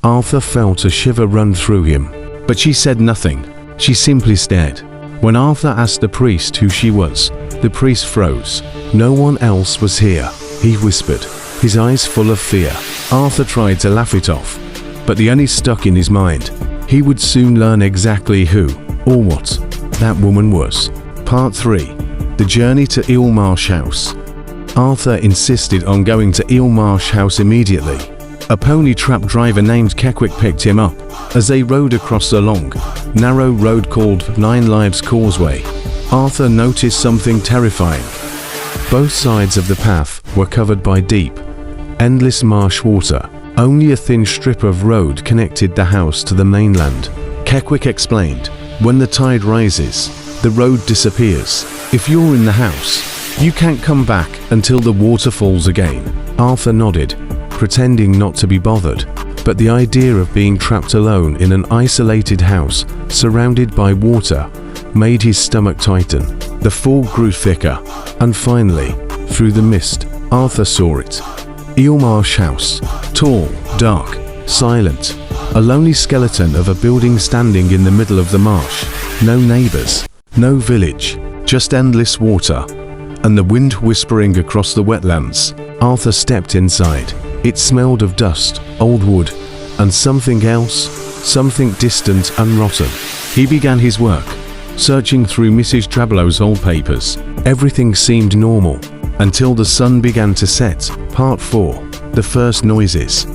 Arthur felt a shiver run through him. But she said nothing. She simply stared. When Arthur asked the priest who she was, the priest froze. No one else was here, he whispered, his eyes full of fear. Arthur tried to laugh it off, but the only stuck in his mind. He would soon learn exactly who, or what, that woman was. Part 3. The journey to Eel Marsh House. Arthur insisted on going to Eel Marsh House immediately. A pony trap driver named Keckwick picked him up as they rode across the long, narrow road called 9 Lives Causeway. Arthur noticed something terrifying. Both sides of the path were covered by deep, endless marsh water. Only a thin strip of road connected the house to the mainland. Keckwick explained, when the tide rises, the road disappears. If you're in the house, you can't come back until the water falls again. Arthur nodded, pretending not to be bothered, but the idea of being trapped alone in an isolated house surrounded by water made his stomach tighten. The fog grew thicker, and finally, through the mist, Arthur saw it. Eel Marsh House, tall, dark, silent, a lonely skeleton of a building standing in the middle of the marsh. No neighbors, no village, just endless water, and the wind whispering across the wetlands. Arthur stepped inside. It smelled of dust, old wood, and something else, something distant and rotten. He began his work, searching through Mrs. Drablow's old papers. Everything seemed normal, until the sun began to set. Part 4. The first noises.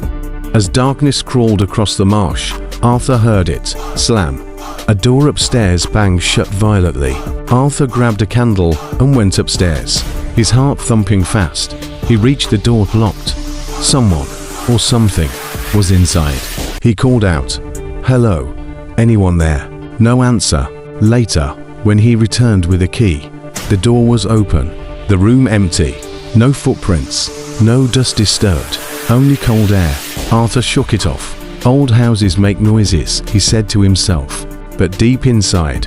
As darkness crawled across the marsh, Arthur heard it slam. A door upstairs banged shut violently. Arthur grabbed a candle and went upstairs, his heart thumping fast. He reached the door locked. Someone, or something, was inside. He called out, "Hello? Anyone there?" No answer. Later, when he returned with a key, the door was open, the room empty. No footprints, no dust disturbed, only cold air. Arthur shook it off. Old houses make noises, he said to himself, but deep inside,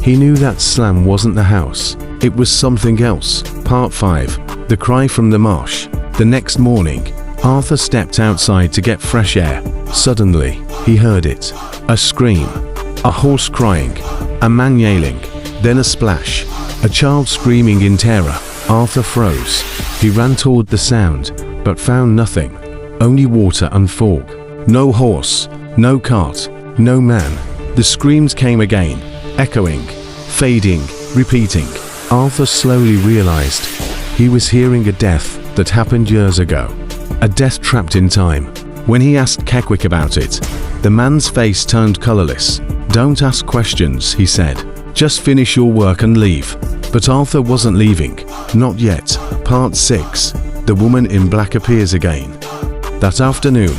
he knew that slam wasn't the house. It was something else. Part 5. The cry from the marsh. The next morning, Arthur stepped outside to get fresh air. Suddenly, he heard it. A scream. A horse crying. A man yelling. Then a splash. A child screaming in terror. Arthur froze. He ran toward the sound, but found nothing. Only water and fog. No horse. No cart. No man. The screams came again, echoing, fading, repeating. Arthur slowly realized he was hearing a death that happened years ago. A death trapped in time. When he asked Keckwick about it, the man's face turned colorless. "Don't ask questions," he said. "Just finish your work and leave." But Arthur wasn't leaving. Not yet. Part 6. The woman in black appears again. That afternoon,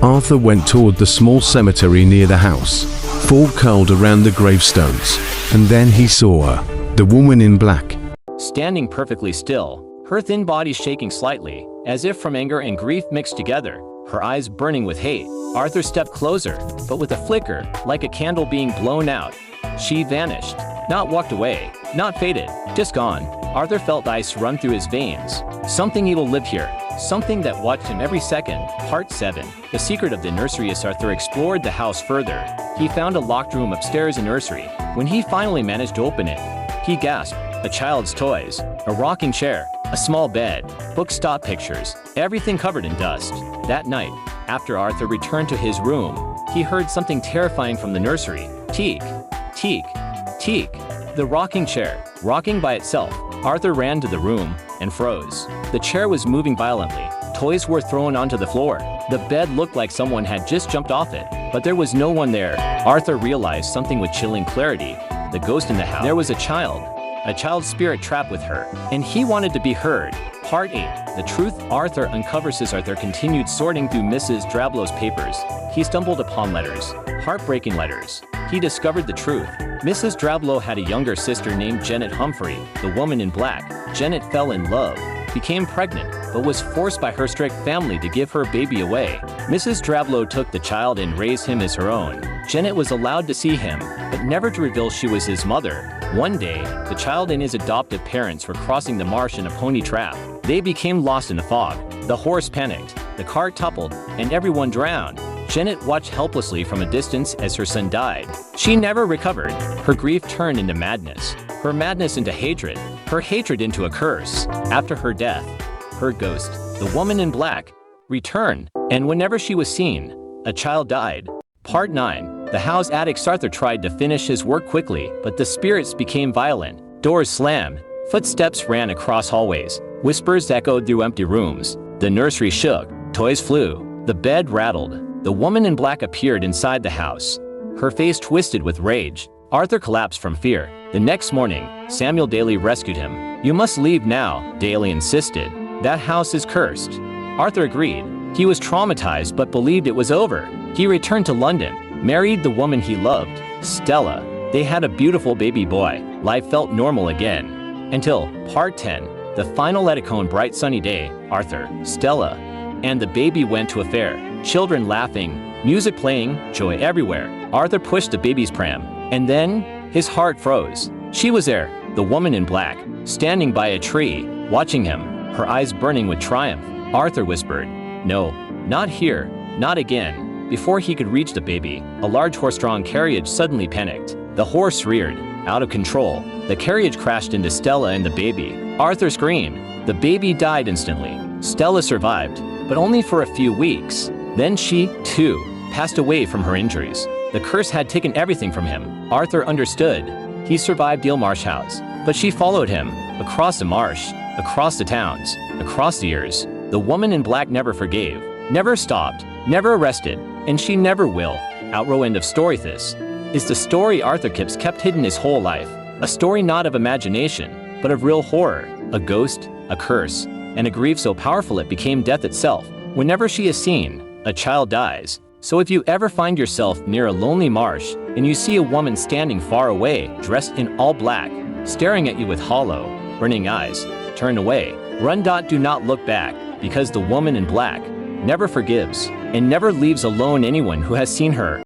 Arthur went toward the small cemetery near the house. Fog curled around the gravestones, and then he saw her, the woman in black. Standing perfectly still, her thin body shaking slightly, as if from anger and grief mixed together, her eyes burning with hate. Arthur stepped closer, but with a flicker, like a candle being blown out. She vanished. Not walked away, not faded, just gone. Arthur felt ice run through his veins. Something evil lived here, something that watched him every second. Part 7. The secret of the nursery. As Arthur explored the house further, he found a locked room upstairs in nursery. When he finally managed to open it, he gasped. A child's toys, a rocking chair, a small bed, book-stop pictures, everything covered in dust. That night, after Arthur returned to his room, he heard something terrifying from the nursery. Teak, teak, teak. The rocking chair, rocking by itself. Arthur ran to the room and froze. The chair was moving violently. Toys were thrown onto the floor. The bed looked like someone had just jumped off it, but there was no one there. Arthur realized something with chilling clarity. The ghost in the house. There was a child's spirit trapped with her, and he wanted to be heard. Part 8. The truth. Arthur uncovers. As Arthur continued sorting through Mrs. Drablow's papers, he stumbled upon letters, heartbreaking letters. He discovered the truth. Mrs. Drablow had a younger sister named Janet Humphrey, the woman in black. Janet fell in love, became pregnant, but was forced by her strict family to give her baby away. Mrs. Drablow took the child and raised him as her own. Janet was allowed to see him, but never to reveal she was his mother. One day, the child and his adoptive parents were crossing the marsh in a pony trap. They became lost in the fog. The horse panicked, the cart toppled, and everyone drowned. Janet watched helplessly from a distance as her son died. She never recovered. Her grief turned into madness, her madness into hatred, her hatred into a curse. After her death, her ghost, the woman in black, returned, and whenever she was seen, a child died. Part 9. The house attic. Arthur tried to finish his work quickly, but the spirits became violent. Doors slammed, footsteps ran across hallways, whispers echoed through empty rooms. The nursery shook, toys flew, the bed rattled. The woman in black appeared inside the house, her face twisted with rage. Arthur collapsed from fear. The next morning, Samuel Daly rescued him. "You must leave now," Daly insisted. "That house is cursed." Arthur agreed. He was traumatized but believed it was over. He returned to London, married the woman he loved, Stella. They had a beautiful baby boy. Life felt normal again. Until Part 10. The final Eticone. Bright sunny day. Arthur, Stella, and the baby went to a fair. Children laughing, music playing, joy everywhere. Arthur pushed the baby's pram, and then his heart froze. She was there, the woman in black, standing by a tree, watching him, her eyes burning with triumph. Arthur whispered, "No, not here, not again." Before he could reach the baby, a large horse-drawn carriage suddenly panicked. The horse reared, out of control. The carriage crashed into Stella and the baby. Arthur screamed. The baby died instantly. Stella survived, but only for a few weeks. Then she, too, passed away from her injuries. The curse had taken everything from him. Arthur understood. He survived Deal Marsh House, but she followed him, across the marsh, across the towns, across the years. The woman in black never forgave, never stopped, never arrested, and she never will. Outrow. End of story. This is the story Arthur Kipps kept hidden his whole life. A story not of imagination, but of real horror. A ghost, a curse, and a grief so powerful it became death itself. Whenever she is seen, a child dies. So if you ever find yourself near a lonely marsh and you see a woman standing far away, dressed in all black, staring at you with hollow, burning eyes, turn away. Run. Do not look back, because the woman in black never forgives and never leaves alone anyone who has seen her.